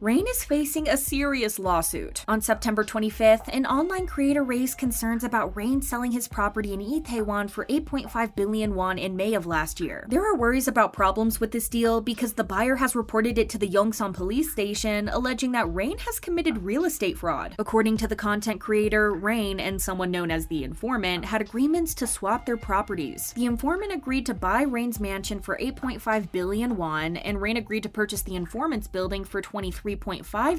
Rain is facing a serious lawsuit. On September 25th, an online creator raised concerns about Rain selling his property in Itaewon for 8.5 billion won in May of last year. There are worries about problems with this deal because the buyer has reported it to the Yongsan police station, alleging that Rain has committed real estate fraud. According to the content creator, Rain and someone known as the informant had agreements to swap their properties. The informant agreed to buy Rain's mansion for 8.5 billion won, and Rain agreed to purchase the informant's building for 23.5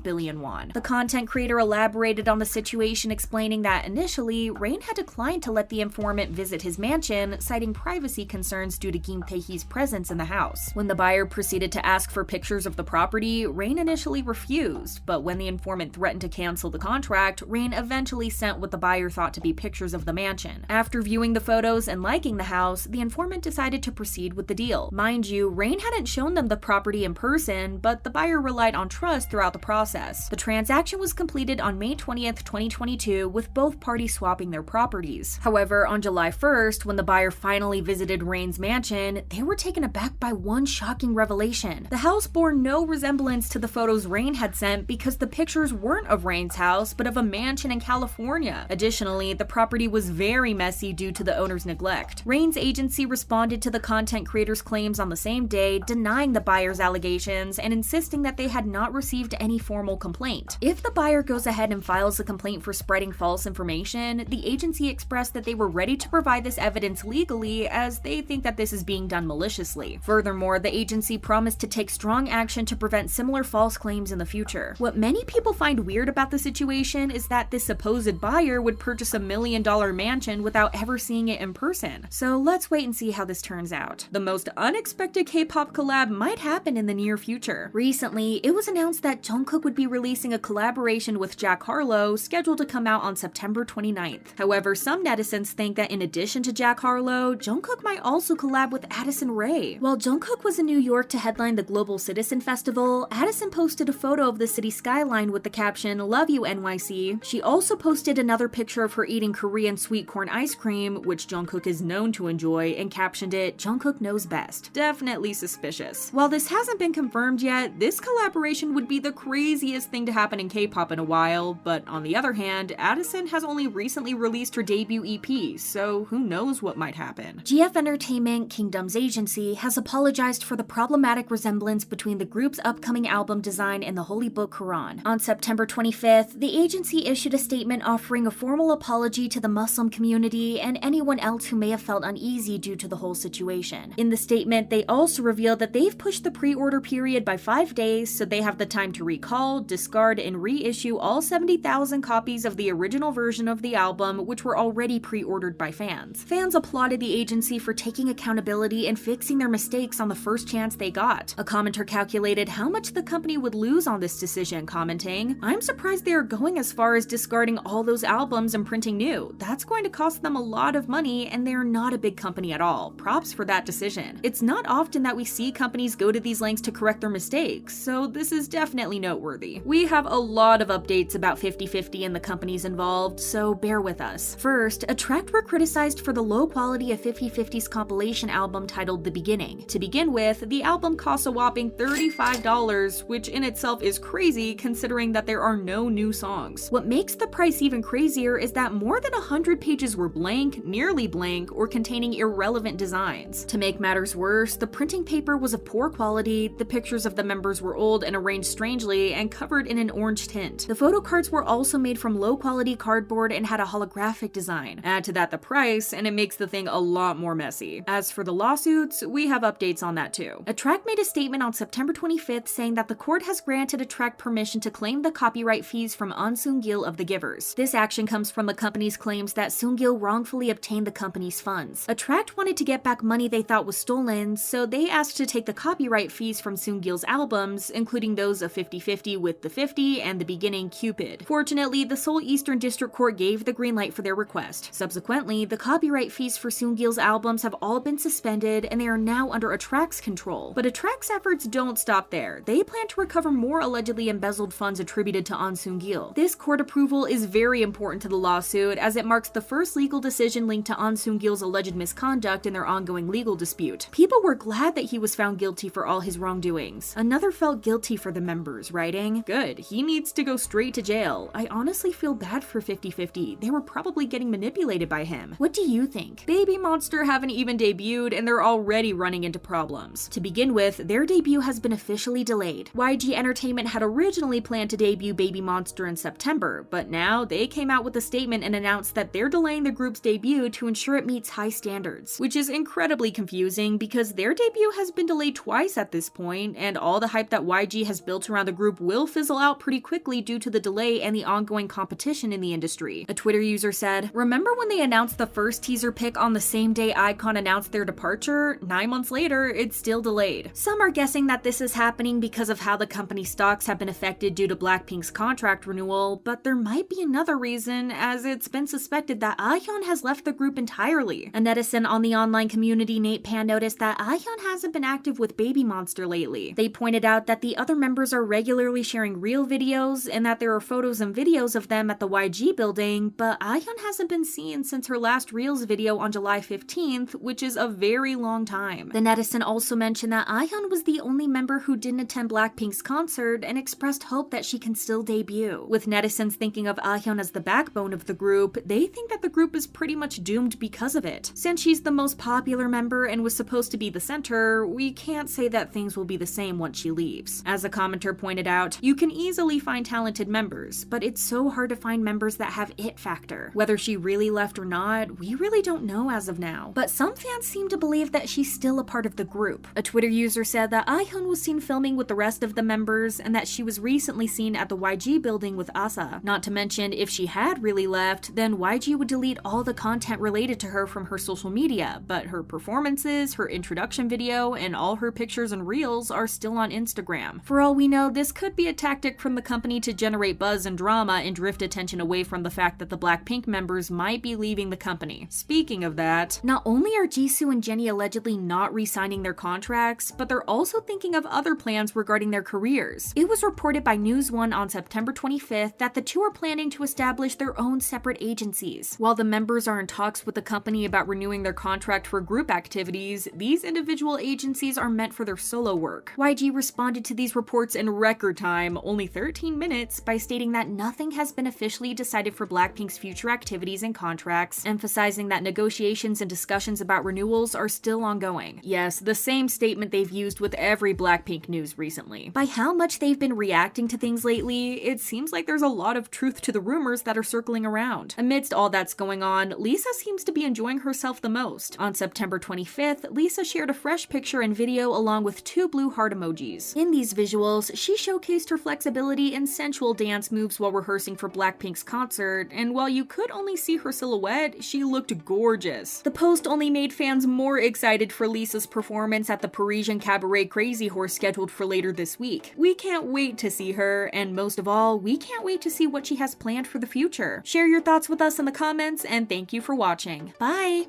billion won. The content creator elaborated on the situation, explaining that initially, Rain had declined to let the informant visit his mansion, citing privacy concerns due to Kim Tae-hee's presence in the house. When the buyer proceeded to ask for pictures of the property, Rain initially refused, but when the informant threatened to cancel the contract, Rain eventually sent what the buyer thought to be pictures of the mansion. After viewing the photos and liking the house, the informant decided to proceed with the deal. Mind you, Rain hadn't shown them the property in person, but the buyer relied on trust throughout the process. The transaction was completed on May 20th, 2022, with both parties swapping their properties. However, on July 1st, when the buyer finally visited Rain's mansion, they were taken aback by one shocking revelation. The house bore no resemblance to the photos Rain had sent because the pictures weren't of Rain's house, but of a mansion in California. Additionally, the property was very messy due to the owner's neglect. Rain's agency responded to the content creator's claims on the same day, denying the buyer's allegations and insisting that they had not received any formal complaint. If the buyer goes ahead and files a complaint for spreading false information, the agency expressed that they were ready to provide this evidence legally, as they think that this is being done maliciously. Furthermore, the agency promised to take strong action to prevent similar false claims in the future. What many people find weird about the situation is that this supposed buyer would purchase $1 million mansion without ever seeing it in person. So let's wait and see how this turns out. The most unexpected K-pop collab might happen in the near future. Recently, it was announced that Jungkook would be releasing a collaboration with Jack Harlow, scheduled to come out on September 29th. However, some netizens think that in addition to Jack Harlow, Jungkook might also collab with Addison Rae. While Jungkook was in New York to headline the Global Citizen Festival, Addison posted a photo of the city skyline with the caption, "Love you, NYC." She also posted another picture of her eating Korean sweet corn ice cream, which Jungkook is known to enjoy, and captioned it, "Jungkook knows best." Definitely suspicious. While this hasn't been confirmed yet, this collaboration would be the craziest thing to happen in K-pop in a while, but on the other hand, Addison has only recently released her debut EP, so who knows what might happen. GF Entertainment, Kingdom's agency, has apologized for the problematic resemblance between the group's upcoming album design and the Holy Book Quran. On September 25th, the agency issued a statement offering a formal apology to the Muslim community and anyone else who may have felt uneasy due to the whole situation. In the statement, they also revealed that they've pushed the pre-order period by 5 days, so they have the time to recall, discard, and reissue all 70,000 copies of the original version of the album, which were already pre-ordered by fans. Fans applauded the agency for taking accountability and fixing their mistakes on the first chance they got. A commenter calculated how much the company would lose on this decision, commenting, "I'm surprised they are going as far as discarding all those albums and printing new. That's going to cost them a lot of money, and they're not a big company at all. Props for that decision." It's not often that we see companies go to these lengths to correct their mistakes, so this is definitely noteworthy. We have a lot of updates about 50/50 and the companies involved, so bear with us. First, Attract were criticized for the low quality of 50/50's compilation album titled The Beginning. To begin with, the album costs a whopping $35, which in itself is crazy considering that there are no new songs. What makes the price even crazier is that more than 100 pages were blank, nearly blank, or containing irrelevant designs. To make matters worse, the printing paper was of poor quality, the pictures of the members were old and arranged strangely, and covered in an orange tint. The photo cards were also made from low-quality cardboard and had a holographic design. Add to that the price, and it makes the thing a lot more messy. As for the lawsuits, we have updates on that too. Attract made a statement on September 25th saying that the court has granted Attract permission to claim the copyright fees from An Seung-gil of The Givers. This action comes from the company's claims that Seung-gil wrongfully obtained the company's funds. Attract wanted to get back money they thought was stolen, so they asked to take the copyright fees from Seung-gil's albums, including those of 50/50 with The 50 and The Beginning Cupid. Fortunately, the Seoul Eastern District Court gave the green light for their request. Subsequently, the copyright fees for Seung-gil's albums have all been suspended and they are now under Attract's control. But Attract's efforts don't stop there. They plan to recover more allegedly embezzled funds attributed to An Seung-gil. This court approval is very important to the lawsuit as it marks the first legal decision linked to An Seung-gil's alleged misconduct in their ongoing legal dispute. People were glad that he was found guilty for all his wrongdoings. Another felt guilty for the members, writing, "Good, he needs to go straight to jail. I honestly feel bad for 50/50. They were probably getting manipulated by him." What do you think? Baby Monster haven't even debuted and they're already running into problems. To begin with, their debut has been officially delayed. YG Entertainment had originally planned to debut Baby Monster in September, but now they came out with a statement and announced that they're delaying the group's debut to ensure it meets high standards, which is incredibly confusing because their debut has been delayed twice at this point, and all the hype that YG has built around the group will fizzle out pretty quickly due to the delay and the ongoing competition in the industry. A Twitter user said, "Remember when they announced the first teaser pic on the same day iKON announced their departure? 9 months later, it's still delayed." Some are guessing that this is happening because of how the company's stocks have been affected due to Blackpink's contract renewal, but there might be another reason, as it's been suspected that iKON has left the group entirely. A netizen on the online community, Nate Pan, noticed that iKON hasn't been active with Baby Monster lately. They pointed out that the other members are regularly sharing reel videos and that there are photos and videos of them at the YG building, but iKON hasn't been seen since her last Reels video on July 15th, which is a very long time. The netizen also mentioned that iKON was the only member who didn't attend Blackpink's concert and expressed hope that she can still debut. With netizens thinking of iKON as the backbone of the group, they think that the group is pretty much doomed because of it. Since she's the most popular member and was supposed to be the center, we can't say that things will be the same once she leaves. As a commenter pointed out, "You can easily find talented members, but it's so hard to find members that have it factor. Whether she really left or not, we really don't know as of now. But some fans seem to believe that she's still a part of the group." A Twitter user said that iKON was seen filming with the rest of the members and that she was recently seen at the YG building with Asa. Not to mention, if she had really left, then YG would delete all the content related to her from her social media, but her performances, her introduction video, and all her pictures and reels are still on Instagram. For all we know, this could be a tactic from the company to generate buzz and drama and drift attention away from the fact that the Blackpink members might be leaving the company. Speaking of that, not only are Jisoo and Jennie allegedly not re-signing their contracts, but they're also thinking of other plans regarding their careers. It was reported by News One on September 25th that the two are planning to establish their own separate agencies. While the members are in talks with the company about renewing their contract for group activities, these individual agencies are meant for their solo work. YG responded to these reports in record time, only 13 minutes, by stating that nothing has been officially decided for Blackpink's future activities and contracts, emphasizing that negotiations and discussions about renewals are still ongoing. Yes, the same statement they've used with every Blackpink news recently. By how much they've been reacting to things lately, it seems like there's a lot of truth to the rumors that are circling around. Amidst all that's going on, Lisa seems to be enjoying herself the most. On September 25th, Lisa shared a fresh picture and video along with 2 blue heart emojis. In these visuals, she showcased her flexibility and sensual dance moves while rehearsing for Blackpink's concert, and while you could only see her silhouette, she looked gorgeous. The post only made fans more excited for Lisa's performance at the Parisian cabaret Crazy Horse scheduled for later this week. We can't wait to see her, and most of all, we can't wait to see what she has planned for the future. Share your thoughts with us in the comments, and thank you for watching. Bye!